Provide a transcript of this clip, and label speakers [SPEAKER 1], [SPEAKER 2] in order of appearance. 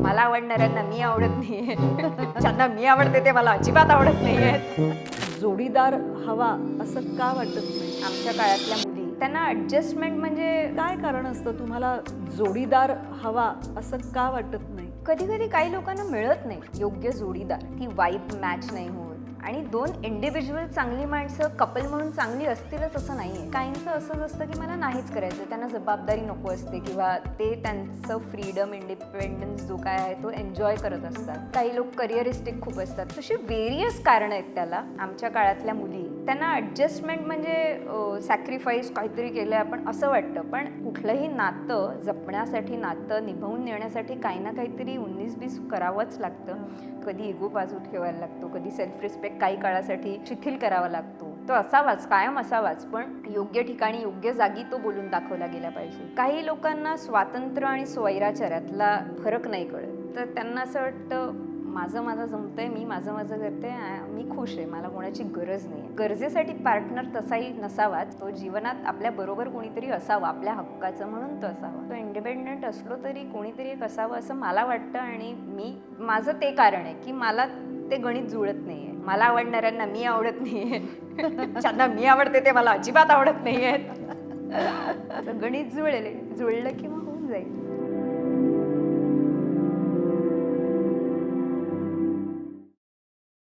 [SPEAKER 1] मला आवडणाऱ्यांना मी आवडत नाहीये. ज्यांना मी आवडते ते मला अजिबात आवडत नाहीये.
[SPEAKER 2] जोडीदार हवा असं का वाटत नाही?
[SPEAKER 1] आमच्या काळातल्या मुली त्यांना ऍडजस्टमेंट म्हणजे
[SPEAKER 2] काय कारण असतं तुम्हाला जोडीदार हवा असं का वाटत नाही?
[SPEAKER 1] कधी कधी काही लोकांना मिळत नाही योग्य जोडीदार, ती वाईब मॅच नाही होत. आणि दोन इंडिव्हिज्युअल चांगली माणसं कपल म्हणून चांगली असतीलच असं नाहीये. काहींचं असंच असतं की मला नाहीच करायचं, त्यांना जबाबदारी नको असते किंवा ते त्यांचं फ्रीडम इंडिपेंडन्स जो काय आहे तो एन्जॉय करत असतात. काही लोक करिअरिस्टिक खूप असतात. तशी वेरियस कारणं आहेत त्याला. आमच्या काळातल्या मुली त्यांना ॲडजस्टमेंट म्हणजे सॅक्रिफाईस काहीतरी केलं आपण असं वाटतं. पण कुठलंही नातं जपण्यासाठी, नातं निभावून नेण्यासाठी काही ना काहीतरी 19-20 करावंच लागतं. कधी इगो बाजू ठेवायला लागतो, कधी सेल्फ रिस्पेक्ट काही काळासाठी शिथिल करावा लागतो. तो असावाच, कायम असावाच, पण योग्य ठिकाणी योग्य जागी तो बोलून दाखवला गेला पाहिजे. काही लोकांना स्वातंत्र्य आणि स्वैराचारातला फरक नाही कळत, तर त्यांना असं वाटतं माझं जमतंय, मी माझं करते, मी खुश आहे, मला कोणाची गरज नाही. गरजेसाठी पार्टनर तसाही नसावाच, तो जीवनात आपल्या बरोबर कोणीतरी असावं, आपल्या हक्काचं म्हणून तो असावा. तो इंडिपेंडंट असलो तरी कोणीतरी एक असावं असं मला वाटतं. आणि माझं ते कारण आहे की मला ते गणित जुळत नाहीये. मला आवडणाऱ्यांना मी आवडत नाहीये. ज्यांना मी आवडते ते मला अजिबात आवडत नाहीये. गणित जुळलं की मग होऊन जाईल.